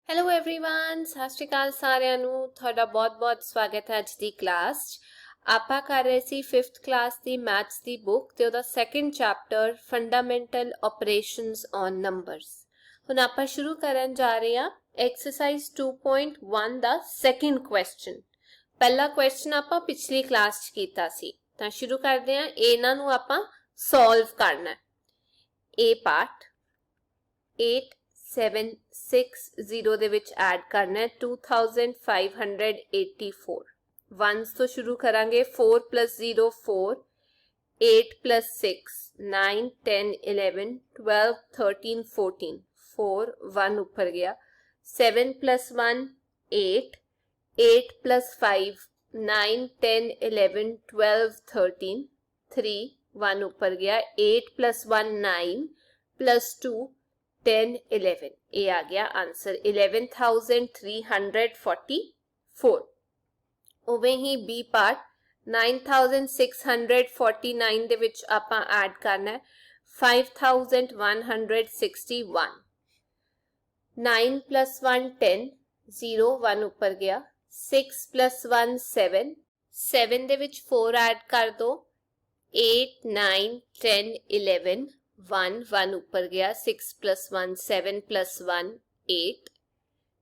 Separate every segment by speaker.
Speaker 1: Hello everyone ਸਤਿ ਸ਼੍ਰੀ ਅਕਾਲ ਸਾਰਿਆਂ ਨੂੰ ਤੁਹਾਡਾ ਬਹੁਤ-ਬਹੁਤ ਸਵਾਗਤ ਹੈ ਅੱਜ ਦੀ ਕਲਾਸ 'ਚ। ਆਪਾਂ ਕਰ ਰਹੇ ਸੀ 5th ਕਲਾਸ ਦੀ ਮੈਥਸ ਦੀ ਬੁੱਕ ਤੇ ਉਹਦਾ second chapter fundamental operations on numbers. ਹੁਣ ਆਪਾਂ ਸ਼ੁਰੂ ਕਰਨ ਜਾ ਰਹੇ ਹਾਂ ਐਕਸਰਸਾਈਜ਼ 2.1 ਦਾ ਸੈਕੰਡ ਕੁਐਸਚਨ। ਪਹਿਲਾ ਕੁਐਸਚਨ ਆਪਾਂ ਪਿਛਲੀ ਕਲਾਸ 'ਚ ਕੀਤਾ ਸੀ ਤਾਂ ਸ਼ੁਰੂ ਕਰਦੇ ਹਾਂ। ਇਹਨਾਂ ਨੂੰ ਆਪਾਂ ਸੋਲਵ ਕਰਨਾ ਹੈ। A ਪਾਰਟ 8760 ਦੇ ਵਿੱਚ ਐਡ ਕਰਨਾ ਹੈ 2584 1s ਤੋਂ ਸ਼ੁਰੂ ਕਰਾਂਗੇ 4 plus 0 4 8 plus 6 9 10 11 12 13 14 4 1 ਉੱਪਰ ਗਿਆ 7 plus 1 8 8 plus 5 9 10 11 12 13 3 1 ਉੱਪਰ ਗਿਆ 8 plus 1 9 plus 2 10 11 ये आ गया आंसर 11,344। उवें ही बी पार्ट 9,649 ਦੇ ਵਿੱਚ ਆਪਾਂ ਐਡ ਕਰਨਾ ਹੈ 5,161 9 plus 1 10 0 1 ਉੱਪਰ ਗਿਆ 6 plus 1 7 7 ਦੇ ਵਿੱਚ 4 ਐਡ ਕਰ ਦੋ 8 9 10 11 1 1 ऊपर गया 6 plus 1 7 plus 1 8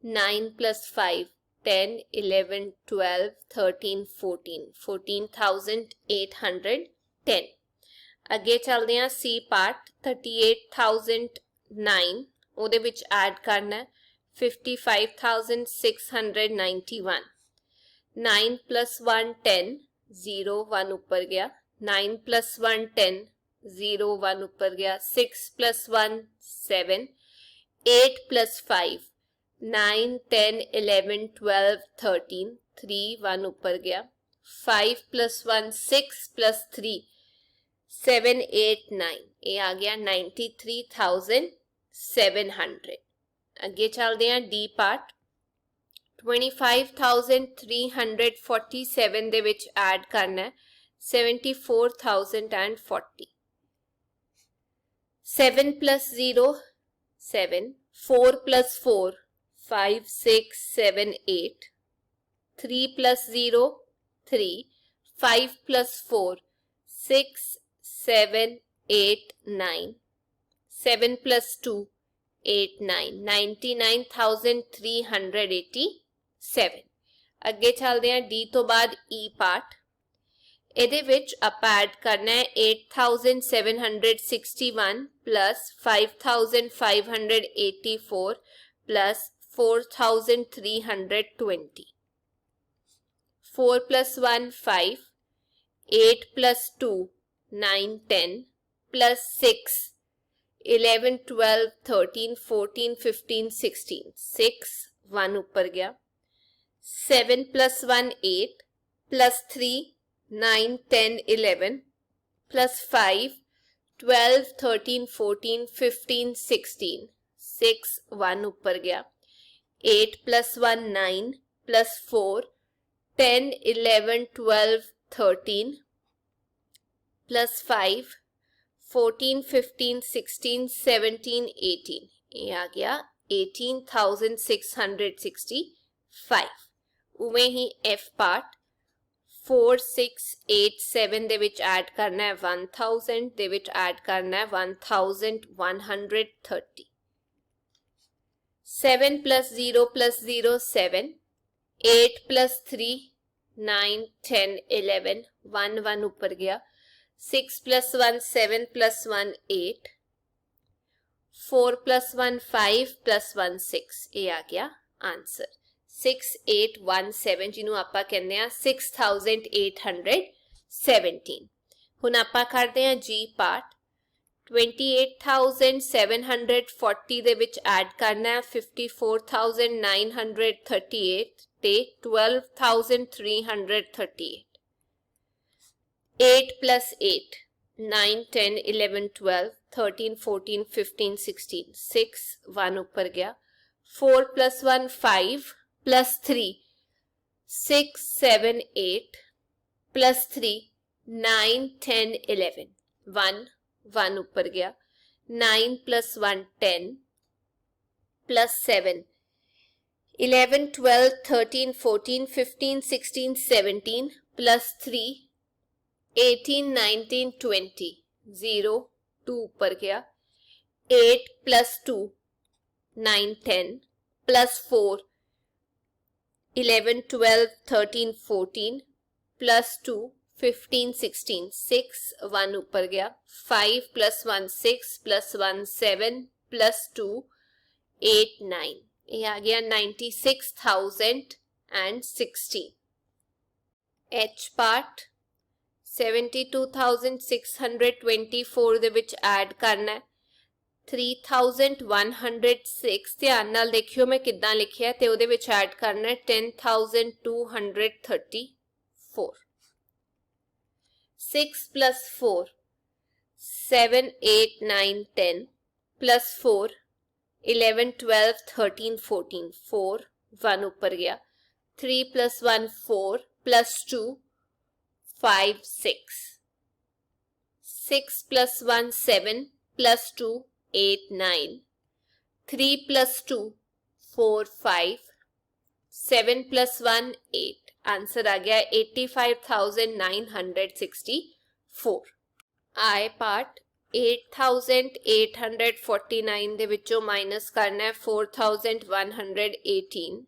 Speaker 1: 9 plus 5 10 11 12 13 14 14,810। ਅੱਗੇ ਚੱਲਦੇ ਹਾਂ C ਪਾਰਟ 38,009 ਉਹਦੇ ਵਿੱਚ ਐਡ ਕਰਨਾ 55,691 9 plus 1 10 0 1 ऊपर गया 9 plus 1 10 0 1 ऊपर गया 6 plus 1 7 8 plus 5 9 10 11 12 13 3 1 ऊपर गया 5 plus 1 6 plus 3 7 8 9 ये आ गया 93,700। आगे चलते हैं डी पार्ट 25,347 ਦੇ ਵਿੱਚ ਐਡ ਕਰਨਾ 74,040 7 plus 0 7 4 plus 4 5 6 7 8 3 plus 0 3 5 plus 4 6 7 8 9 7 plus 2 8 9 99,387। ਅੱਗੇ ਚੱਲਦੇ ਹਾਂ ਡੀ ਤੋਂ ਬਾਅਦ ਈ ਪਾਰਟ ਇਹਦੇ ਵਿੱਚ ਆਪਾਂ ਐਡ ਕਰਨਾ ਹੈ 8,761 plus 5,584 plus 4,320 4 plus 1 5 8 plus 2 9 10 plus 6 11 12 13 14 15 16 6 1 ऊपर गया 7 plus 1 8 plus 3 9 10 11 plus 5 12 13 14 15 16 6 1 ऊपर गया 8 plus 1 9 plus 4 10 11 12 13 plus 5 14 15 16 17 18 ये आ गया 18,665। उमें ही एफ पार्ट 4687 ਦੇ ਵਿੱਚ ਐਡ ਕਰਨਾ ਹੈ 1000 ਦੇ ਵਿੱਚ ਐਡ ਕਰਨਾ ਹੈ 1130 7 plus 0 plus 0 7 8 plus 3 9 10 11 1 1 ऊपर गया 6 plus 1 7 plus 1 8 4 plus 1 5 plus 1 6 ਇਹ ਆ ਗਿਆ ਆਨਸਰ 6817 ਜਿਹਨੂੰ ਆਪਾਂ ਕਹਿੰਦੇ ਆ 6817। ਹੁਣ ਆਪਾਂ ਕਰਦੇ ਆ ਜੀ ਪਾਰਟ 28,740 ਦੇ ਵਿੱਚ ਐਡ ਕਰਨਾ ਹੈ 54,938 ਤੇ 12,338 8 plus 8 9 10 11 12 13 14 15 16 6 1 ऊपर गया 4 plus 1 5 plus 3 6 7 8 plus 3 9 10 11 1 1 ऊपर गया 9 plus 1 10 plus 7 11, 12, 13, 14, 15, 16, 17 plus 3, 18, 19, 20, 0, 2 ऊपर गया, 8 plus 2, 9, 10 plus 4, 11, 12, 13, 14 plus 2, 15, 16, 6, 1 ऊपर गया, 5 plus 1, 6 plus 1, 7 plus 2, 8, 9. ये आ गया 96,016. H part 72,624 ਦੇ ਵਿੱਚ ਐਡ ਕਰਨਾ ਹੈ 3,106. ਧਿਆਨ ਨਾਲ ਦੇਖਿਓ ਮੈਂ ਕਿੱਦਾਂ ਲਿਖਿਆ ਤੇ ਉਹਦੇ ਵਿੱਚ ਐਡ ਕਰਨਾ ਹੈ 10,234. 6 plus 4, 7, 8, 9, 10 plus 4, 11, 12, 13, 14, 4, 1 ऊपर गया, 3 plus 1, 4 plus 2, 5, 6. 6 plus 1, 7 plus 2, 8, 9. 3 plus 2, 4, 5. 7 plus 1, 8. Answer आ गया 85,964. I part 8,849 ਦੇ ਵਿੱਚੋਂ ਮਾਈਨਸ ਕਰਨਾ ਹੈ 4,118.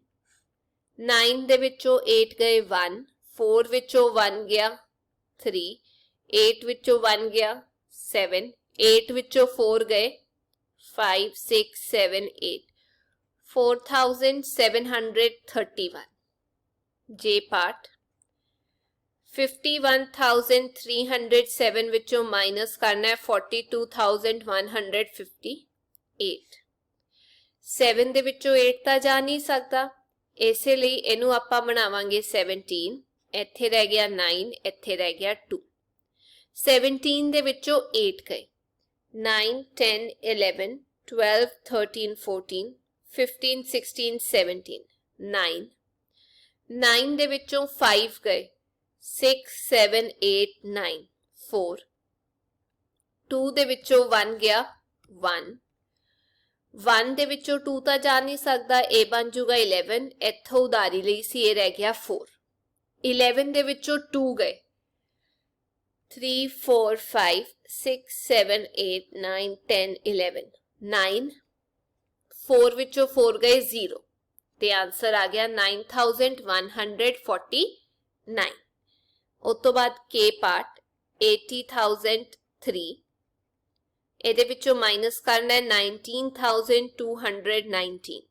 Speaker 1: 9 ਦੇ ਵਿੱਚੋਂ 8 ਗਏ 1, 4 ਵਿੱਚੋਂ 1 ਗਿਆ 3, 8 ਵਿੱਚੋਂ 1 ਗਿਆ 7, 8 ਵਿੱਚੋਂ 4 ਗਏ 5, 6, 7, 8. 4,731. J part 51,307 ਵਿੱਚੋਂ ਮਾਈਨਸ ਕਰਨਾ ਹੈ 42,158. 7 ਦੇ ਵਿੱਚੋਂ 8 ਤਾਂ ਜਾ ਨਹੀਂ ਸਕਦਾ, ਇਸੇ ਲਈ ਇਹਨੂੰ ਆਪਾਂ ਬਣਾਵਾਂਗੇ 17. ਇੱਥੇ ਰਹਿ ਗਿਆ 9, ਇੱਥੇ ਰਹਿ ਗਿਆ 2. 17 ਦੇ ਵਿੱਚੋਂ 8 ਗਏ 9, 10, 11, 12, 13, 14, 15, 16, 17, 9. 9 ਦੇ ਵਿੱਚੋਂ 5 ਗਏ 6, 7, 8, 9, 4. 2 ਦੇ ਵਿੱਚੋਂ 1 ਗਿਆ 1. 1 ਦੇ ਵਿੱਚੋਂ 2 ਤਾਂ ਜਾ ਨਹੀਂ ਸਕਦਾ, ਇਹ ਬਣ ਜੂਗਾ 11. ਇੱਥੋਂ ਉਧਾਰੀ ਲਈ ਸੀ, ਇਹ ਰਹਿ ਗਿਆ 4. 11 ਦੇ ਵਿੱਚੋਂ 2 ਗਏ 3, 4, 5, 6, 7, 8, 9, 10, 11. 9. 4 ਵਿੱਚੋਂ 4 ਗਏ 0 ਤੇ ਆਂਸਰ ਆ ਗਿਆ 9,149. ਉਸ ਤੋਂ ਬਾਅਦ K part 80,003. ਇਹਦੇ ਵਿੱਚੋਂ ਮਾਈਨਸ ਕਰਨਾ ਹੈ 19,219.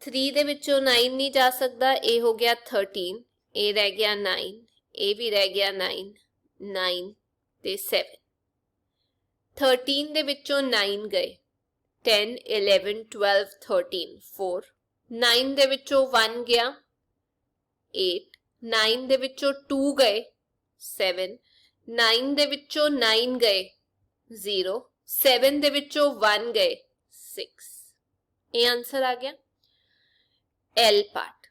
Speaker 1: 3 ਦੇ ਵਿੱਚੋਂ 9 ਨਹੀਂ ਜਾ ਸਕਦਾ, ਇਹ ਹੋ ਗਿਆ 13, ਇਹ ਰਹਿ ਗਿਆ 9, ਇਹ ਵੀ ਰਹਿ ਗਿਆ 9, 9 ਤੇ 7. 13 ਦੇ ਵਿੱਚੋਂ 9 ਗਏ 10, 11, 12, 13, 4. 9 ਦੇ ਵਿੱਚੋਂ 1 ਗਿਆ 8. 9 ਦੇ ਵਿੱਚੋਂ 2 ਗਏ 7. 9 ਦੇ ਵਿੱਚੋਂ 9 ਗਏ 0. 7 ਦੇ ਵਿੱਚੋਂ 1 ਗਏ 6. ਇਹ ਆਂਸਰ ਆ ਗਿਆ. L part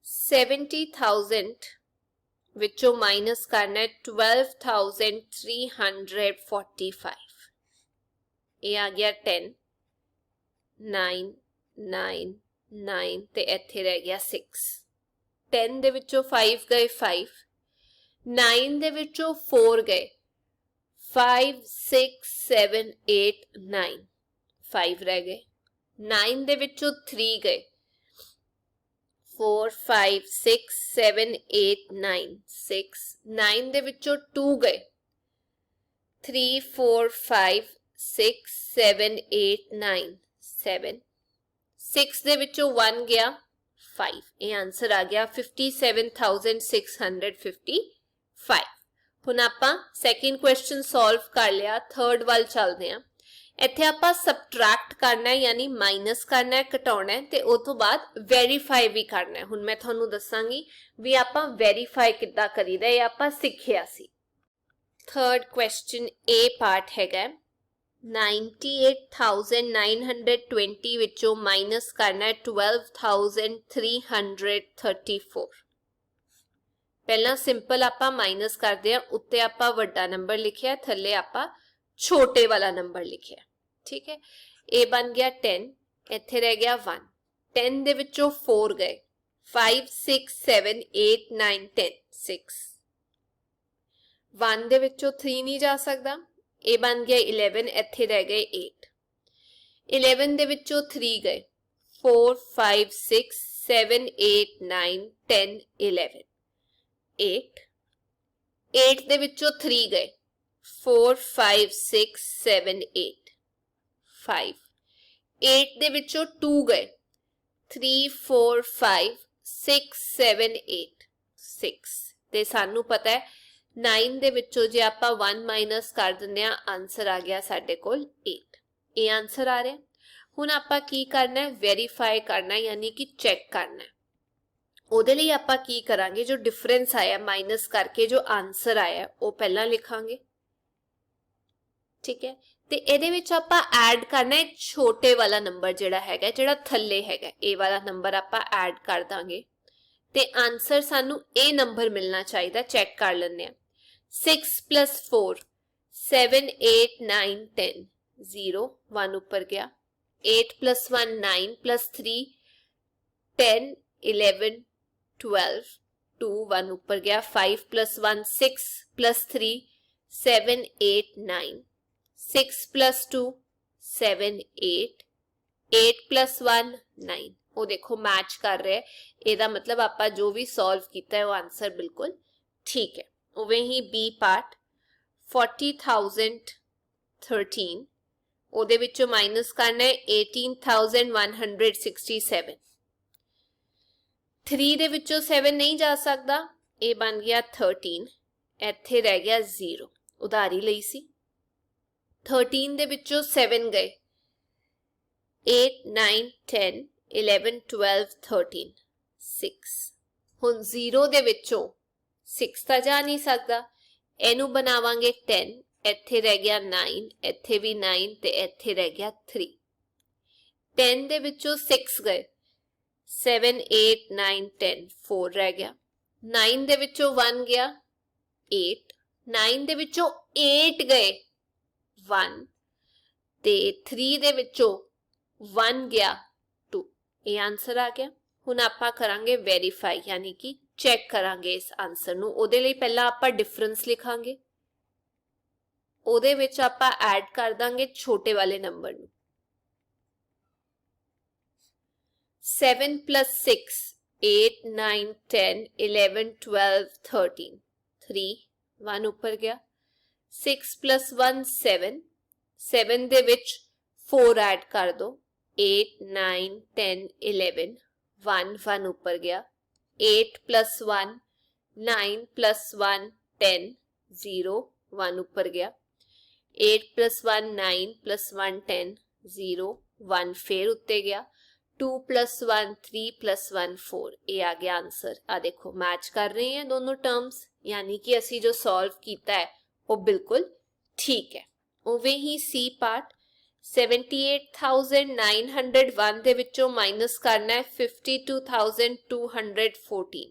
Speaker 1: 70,000 ਵਿੱਚੋਂ ਮਾਈਨਸ ਕਰਨਾ ਹੈ 12,345. ਇਹ ਆ ਗਿਆ 10, 9, 9, 9 ਤੇ ਇੱਥੇ ਰਹਿ ਗਿਆ 6. 10 ਦੇ ਵਿੱਚੋਂ 5 ਗਏ 5. 9 ਦੇ ਵਿੱਚੋਂ 4 ਗਏ 5, 6, 7, 8, 9. 5 ਰਹਿ ਗਏ. 9 ਦੇ ਵਿੱਚੋਂ 3 ਗਏ 4, 5, 6, 7, 8, 9. 6. 9 ਦੇ ਵਿੱਚੋਂ 2 ਗਏ 3, 4, 5, 6, 7, 8, 9. 7. 6 ਦੇ ਵਿੱਚੋਂ 1 ਗਿਆ 5. ਇਹ ਆਂਸਰ ਆ ਗਿਆ 57,655. ਹੁਣ ਆਪਾਂ ਸੈਕਿੰਡ ਕੁਐਸਚਨ ਸੋਲਵ ਕਰ ਲਿਆ, ਥਰਡ ਵੱਲ ਚੱਲਦੇ ਹਾਂ। ਇੱਥੇ ਆਪਾਂ ਸਬਟਰੈਕਟ ਕਰਨਾ ਹੈ, ਯਾਨੀ ਮਾਈਨਸ ਕਰਨਾ ਹੈ, ਘਟਾਉਣਾ ਹੈ ਤੇ ਉਸ ਤੋਂ ਬਾਅਦ ਵੈਰੀਫਾਈ ਵੀ ਕਰਨਾ ਹੈ। ਹੁਣ ਮੈਂ ਤੁਹਾਨੂੰ ਦੱਸਾਂਗੀ ਵੀ ਆਪਾਂ ਵੈਰੀਫਾਈ ਕਿੱਦਾਂ ਕਰੀਦਾ, ਇਹ ਆਪਾਂ ਸਿੱਖਿਆ ਸੀ। ਥਰਡ ਕੁਐਸਚਨ A ਪਾਰਟ ਹੈਗਾ 98,920 ਵਿੱਚੋਂ ਮਾਈਨਸ ਕਰਨਾ ਹੈ 12,334। ਪਹਿਲਾਂ ਸਿੰਪਲ ਆਪਾਂ ਮਾਈਨਸ ਕਰਦੇ ਹਾਂ, ਉੱਤੇ ਆਪਾਂ ਵੱਡਾ ਨੰਬਰ ਲਿਖਿਆ, ਥੱਲੇ ਆਪਾਂ ਛੋਟੇ ਵਾਲਾ ਨੰਬਰ ਲਿਖਿਆ। ਠੀਕ ਹੈ, ਇਹ ਬਣ ਗਿਆ 10, ਇੱਥੇ ਰਹਿ ਗਿਆ 1 10 ਦੇ ਵਿੱਚੋਂ 4 ਗਏ 5 6 7 8 9 10 6 1 ਦੇ ਵਿੱਚੋਂ 3 ਨਹੀਂ ਜਾ ਸਕਦਾ ਇਹ ਬਣ ਗਿਆ 11 ਇੱਥੇ ਰਹਿ ਗਏ 8 11 ਦੇ ਵਿੱਚੋਂ 3 ਗਏ 4 5 6 7 8 9 10 11 8 8 ਦੇ ਵਿੱਚੋਂ 3 ਗਏ 4 5 6 7 8 5 8 ਦੇ ਵਿੱਚੋਂ 2 ਗਏ 3 4 5 6 7 8 6 ਤੇ ਸਾਨੂੰ ਪਤਾ ਹੈ 9 ਦੇ ਵਿੱਚੋਂ ਜੇ ਆਪਾਂ 1 ਮਾਈਨਸ ਕਰ ਦਿੰਦੇ ਆ ਆਨਸਰ ਆ ਗਿਆ ਸਾਡੇ ਕੋਲ 8 ਇਹ ਆਨਸਰ ਆ ਰਿਹਾ ਹੁਣ ਆਪਾਂ ਕੀ ਕਰਨਾ ਹੈ ਵੈਰੀਫਾਈ ਕਰਨਾ ਹੈ ਯਾਨੀ ਕਿ ਚੈੱਕ ਕਰਨਾ ਹੈ ਉਹਦੇ ਲਈ ਆਪਾਂ ਕੀ ਕਰਾਂਗੇ ਜੋ ਡਿਫਰੈਂਸ ਆਇਆ ਮਾਈਨਸ ਕਰਕੇ ਜੋ ਆਨਸਰ ਆਇਆ ਉਹ ਪਹਿਲਾਂ ਲਿਖਾਂਗੇ ਠੀਕ ਹੈ ਤੇ ਇਹਦੇ ਵਿੱਚ ਆਪਾਂ ਐਡ ਕਰਨਾ ਹੈ ਛੋਟੇ ਵਾਲਾ ਨੰਬਰ ਜਿਹੜਾ ਹੈਗਾ ਜਿਹੜਾ ਥੱਲੇ ਹੈਗਾ ਇਹ ਵਾਲਾ ਨੰਬਰ ਆਪਾਂ ਐਡ ਕਰ ਦਾਂਗੇ ਤੇ ਆਨਸਰ ਸਾਨੂੰ ਇਹ ਨੰਬਰ ਮਿਲਣਾ ਚਾਹੀਦਾ ਚੈੱਕ ਕਰ ਲੈਂਦੇ ਆ 6 plus 4 7 8 9 10 0 1 ਉੱਪਰ ਗਿਆ 8 plus 1 9 plus 3 10 11 12 2 1 ਉੱਪਰ ਗਿਆ 5 plus 1 6 plus 3 7 8 9 6 plus 2 7 8 8 plus 1 9 ਉਹ ਦੇਖੋ ਮੈਚ ਕਰ ਰਿਹਾ ਇਹਦਾ ਮਤਲਬ ਆਪਾਂ ਜੋ ਵੀ ਸੋਲਵ ਕੀਤਾ ਹੈ ਉਹ ਆਨਸਰ ਬਿਲਕੁਲ ਠੀਕ ਹੈ ਉਵੇਂ ਹੀ B ਪਾਰਟ 40,013 ਉਹਦੇ ਵਿੱਚੋਂ ਮਾਈਨਸ ਕਰਨਾ ਹੈ 18,167 3 ਦੇ ਵਿੱਚੋਂ 7 ਨਹੀਂ ਜਾ ਸਕਦਾ ਇਹ ਬਣ ਗਿਆ 13 ਇੱਥੇ ਰਹਿ ਗਿਆ 0 ਉਧਾਰੀ ਲਈ ਸੀ 13 ਦੇ ਵਿੱਚੋਂ 7 ਗਏ 8 9 10 11 12 13 6 ਹੁਣ 0 ਦੇ ਵਿੱਚੋਂ 6 ਤਾਂ ਜਾ ਨਹੀਂ ਸਕਦਾ ਇਹਨੂੰ ਬਣਾਵਾਂਗੇ 10 ਇੱਥੇ ਰਹਿ ਗਿਆ 9 ਇੱਥੇ ਵੀ 9 ਤੇ ਇੱਥੇ ਰਹਿ ਗਿਆ 3 10 ਦੇ ਵਿੱਚੋਂ 6 ਗਏ 7 8 9 10 4 ਰਹਿ ਗਿਆ 9 ਦੇ ਵਿੱਚੋਂ 1 ਗਿਆ 8 9 ਦੇ ਵਿੱਚੋਂ 8 ਗਏ 1 ਤੇ 3 ਦੇ ਵਿੱਚੋਂ 1 ਗਿਆ 2 ਇਹ ਆਨਸਰ ਆ ਗਿਆ ਹੁਣ ਆਪਾਂ ਕਰਾਂਗੇ ਵੈਰੀਫਾਈ ਯਾਨੀ ਕਿ ਚੈੱਕ ਕਰਾਂਗੇ ਇਸ ਆਨਸਰ ਨੂੰ ਉਹਦੇ ਲਈ ਪਹਿਲਾਂ ਆਪਾਂ ਡਿਫਰੈਂਸ ਲਿਖਾਂਗੇ ਉਹਦੇ ਵਿੱਚ ਆਪਾਂ ਐਡ ਕਰ ਦਾਂਗੇ ਛੋਟੇ ਵਾਲੇ ਨੰਬਰ ਨੂੰ 7 plus 6 8 9 10 11 12 13 3 1 ਉੱਪਰ ਗਿਆ 6 plus 1 7 7 ਦੇ ਵਿੱਚ 4 ਐਡ ਕਰ ਦੋ 8 9 10 11 1 1 ਉੱਪਰ ਗਿਆ 8 plus 1 9 plus 1 10 0 1 ਉੱਪਰ ਗਿਆ 8 plus 1 9 plus 1 10 0 1 ਫੇਰ ਉੱਤੇ ਗਿਆ 2 plus 1 3 plus 1 4 ਇਹ ਆ ਗਿਆ ਆਨਸਰ ਆ ਦੇਖੋ ਮੈਚ ਕਰ ਰਹੇ हैं दोनों टर्म्स यानी कि ਅਸੀਂ ਜੋ ਸੋਲਵ ਕੀਤਾ ਹੈ ਉਹ ਬਿਲਕੁਲ ਠੀਕ ਹੈ ਉਵੇਂ ਹੀ C ਪਾਰਟ 78,901 ਦੇ ਵਿੱਚੋਂ ਮਾਈਨਸ ਕਰਨਾ ਹੈ 52,214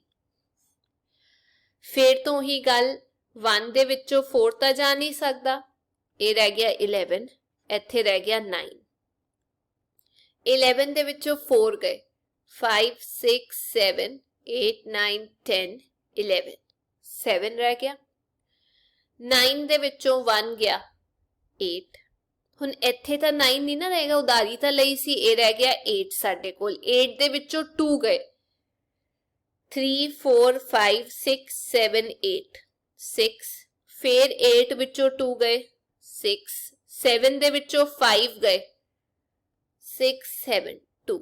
Speaker 1: ਫਿਰ ਤੋਂ ਹੀ ਗੱਲ 1 ਦੇ ਵਿੱਚੋਂ 4 ਤਾਂ ਜਾ ਨਹੀਂ ਸਕਦਾ ਇਹ ਰਹਿ ਗਿਆ 11 ਇੱਥੇ ਰਹਿ ਗਿਆ 9 11 ਦੇ ਵਿੱਚੋਂ 4 ਗਏ 5 6 7 8 9 10 11 7 ਰਹਿ ਗਿਆ 9 ਦੇ ਵਿੱਚੋਂ 1 ਗਿਆ 8 ਹੁਣ ਇੱਥੇ ਤਾਂ 9 ਨਹੀਂ ਨਾ ਰਹੇਗਾ ਉਧਾਰੀ ਤਾਂ ਲਈ ਸੀ ਇਹ ਰਹਿ ਗਿਆ 8 ਸਾਡੇ ਕੋਲ 8 ਦੇ ਵਿੱਚੋਂ 2 ਗਏ 3 4 5 6 7 8 6 ਫਿਰ 8 ਵਿੱਚੋਂ 2 ਗਏ 6 7 ਦੇ ਵਿੱਚੋਂ 5 ਗਏ 6 7 2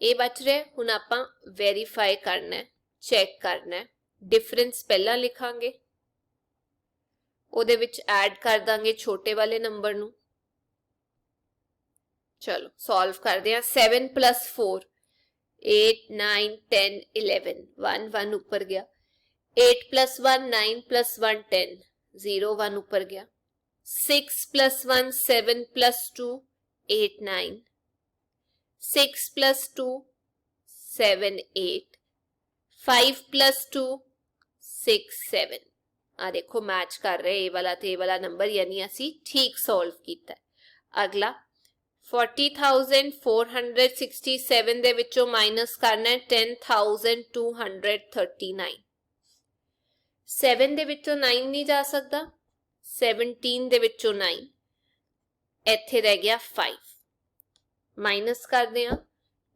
Speaker 1: ਇਹ ਬਚ ਰਿਹਾ ਹੁਣ ਆਪਾਂ ਵੈਰੀਫਾਈ ਕਰਨਾ ਹੈ ਚੈੱਕ ਕਰਨਾ ਹੈ ਡਿਫਰੈਂਸ ਪਹਿਲਾਂ ਲਿਖਾਂਗੇ ਉਹਦੇ ਵਿੱਚ ਐਡ ਕਰ ਦਾਂਗੇ ਛੋਟੇ ਵਾਲੇ ਨੰਬਰ ਨੂੰ ਚਲੋ ਸੋਲਵ ਕਰਦੇ ਹਾਂ 7 plus 4 8 9 10 11 1 1 ਉੱਪਰ ਗਿਆ 8 plus 1 9 plus 1 10 0 1 ਉੱਪਰ ਗਿਆ 6 plus 1 7 plus 2 8 9 6 plus 2 7 8 5 plus 2 6 7 ਆ ਦੇਖੋ ਮੈਚ ਕਰ ਰਹੇ ਇਹ ਵਾਲਾ ਤੇ ਇਹ ਵਾਲਾ ਨੰਬਰ ਯਾਨੀ ਅਸੀਂ ਠੀਕ ਸੋਲਵ ਕੀਤਾ ਅਗਲਾ 40,467 ਦੇ ਵਿੱਚੋਂ ਮਾਈਨਸ ਕਰਨਾ ਹੈ 10,239। 7 ਦੇ ਵਿੱਚੋਂ 9 ਨਹੀਂ ਜਾ ਸਕਦਾ, 17 ਦੇ ਵਿੱਚੋਂ 9, ਇੱਥੇ ਰਹਿ ਗਿਆ 5। ਮਾਈਨਸ ਕਰਦੇ ਹਾਂ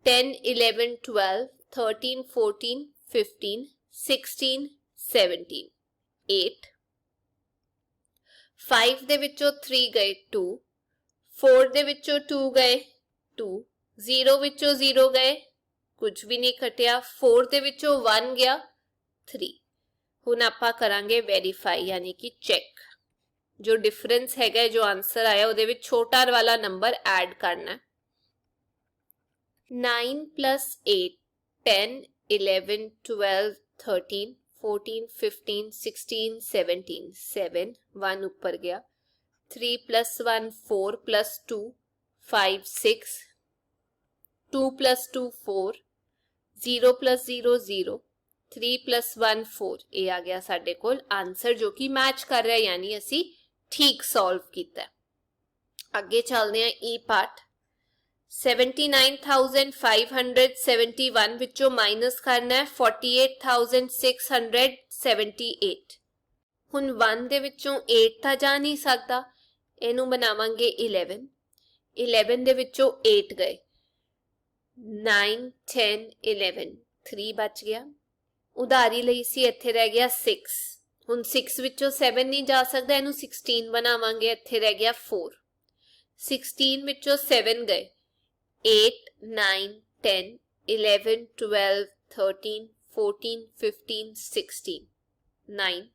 Speaker 1: 10, 11, 12, 13, 14, 15, 16, 17, 8। 5 ਦੇ ਵਿੱਚੋਂ 3 ਗਏ 2, 4 ਦੇ ਵਿੱਚੋਂ 2 ਗਏ 2, 0 ਵਿੱਚੋਂ 0 ਗਏ, ਕੁਝ ਵੀ ਨਹੀਂ ਘਟਿਆ। 4 ਦੇ ਵਿੱਚੋਂ 1 ਗਿਆ 3। ਹੁਣ ਆਪਾਂ ਕਰਾਂਗੇ ਵੈਰੀਫਾਈ ਯਾਨੀ ਕਿ ਚੈੱਕ। ਜੋ ਡਿਫਰੈਂਸ ਹੈਗਾ, ਜੋ ਆਨਸਰ ਆਇਆ ਉਹਦੇ ਵਿੱਚ ਛੋਟਾ ਵਾਲਾ ਨੰਬਰ ਐਡ ਕਰਨਾ। 9 plus 8, 10, 11, 12, 13, 14, 15, 16, 17, 7, 1 ऊपर गया। 3 plus 1, 4 plus 2, 5, 6, 2 plus 2, 4, 0 plus 0, 0, 3 plus 1, 4। ये आ गया साडे कोल आंसर जो कि मैच कर रहा है, यानी असी ठीक सॉल्व किया। अगे चलते हैं ई पार्ट। 79,571 विचों माइनस करना है 48,678। हुण 1 दे विचों 8 तां जा नहीं सकता, इनू बनावांगे 11। 11 दे विचों 8 गए, 9, 10, 11, 3 बच गया। उधारी लई सी, इत्थे रह गया 6। हुण 6 विचों 7 नहीं जा सकता, इनू 16 बनावांगे, इत्थे रह गया 4। 16 विचों 7 गए, 8, 9, 10, 11, 12, 13, 14, 15, 16, 9।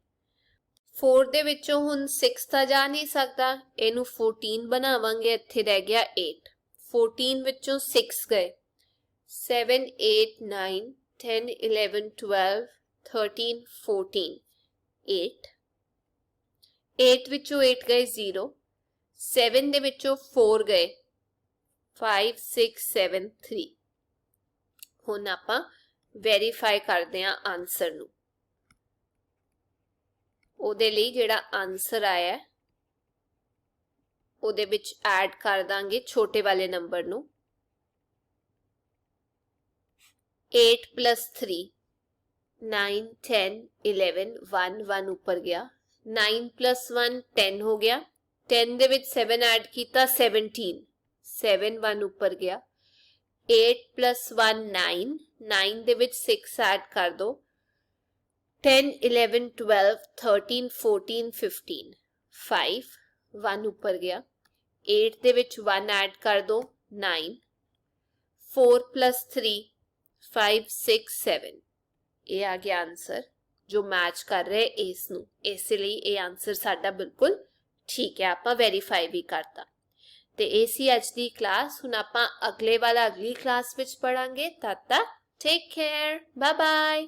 Speaker 1: 4 ਦੇ ਵਿੱਚੋਂ ਹੁਣ 6 ਤਾਂ ਜਾ ਨਹੀਂ ਸਕਦਾ, ਇਹਨੂੰ 14 ਬਣਾਵਾਂਗੇ, ਇੱਥੇ ਰਹਿ ਗਿਆ 8। 14 ਵਿੱਚੋਂ 6 ਗਏ, 7, 8, 9, 10, 11, 12, 13, 14, 8। 8 ਵਿੱਚੋਂ 8 ਗਏ 0, 7 ਦੇ ਵਿੱਚੋਂ 4 ਗਏ, 5, 6, 7, 3। ਹੁਣ ਆਪਾਂ ਵੈਰੀਫਾਈ ਕਰਦੇ ਹਾਂ ਆਨਸਰ ਨੂੰ। ਉਹਦੇ ਲਈ ਜਿਹੜਾ ਆਨਸਰ ਆਇਆ ਹੈ ਉਹਦੇ ਵਿੱਚ ਐਡ ਕਰ ਦਾਂਗੇ ਛੋਟੇ ਵਾਲੇ ਨੰਬਰ ਨੂੰ। 8 plus 3, 9, 10, 11, 1, 1 ਉੱਪਰ ਗਿਆ। 9 plus 1, 10 ਹੋ ਗਿਆ। 10 ਦੇ ਵਿੱਚ 7 ਐਡ ਕੀਤਾ, 17, 7, 1 ਉੱਪਰ ਗਿਆ। 8 plus 1, 9, 9 ਦੇ ਵਿੱਚ 6 ਐਡ ਕਰ ਦੋ। 10, 11, 12, 13, 14, 15, 5, 1 ਉੱਪਰ ਗਿਆ। 8 ਦੇ ਵਿੱਚ 1 ਐਡ ਕਰ ਦੋ, 9। 4 plus 3, 5, 6, 7। ਇਹ ਆ ਗਿਆ ਆਨਸਰ ਜੋ ਮੈਚ ਕਰ ਰਿਹਾ ਇਸ ਨੂੰ, ਇਸ ਲਈ ਇਹ ਆਨਸਰ ਸਾਡਾ ਬਿਲਕੁਲ ਠੀਕ ਹੈ। ਆਪਾਂ ਵੈਰੀਫਾਈ ਵੀ ਕਰਤਾ। ਤੇ ਇਹ ਸੀ ਅੱਜ ਦੀ ਕਲਾਸ। ਹੁਣ ਆਪਾਂ ਅਗਲੇ ਵਾਲਾ ਅਗਲੀ ਕਲਾਸ ਵਿੱਚ ਪੜਾਂਗੇ। ਤਦ ਤੱਕ ਟੇਕ ਕੇਅਰ, ਬਾਏ ਬਾਏ।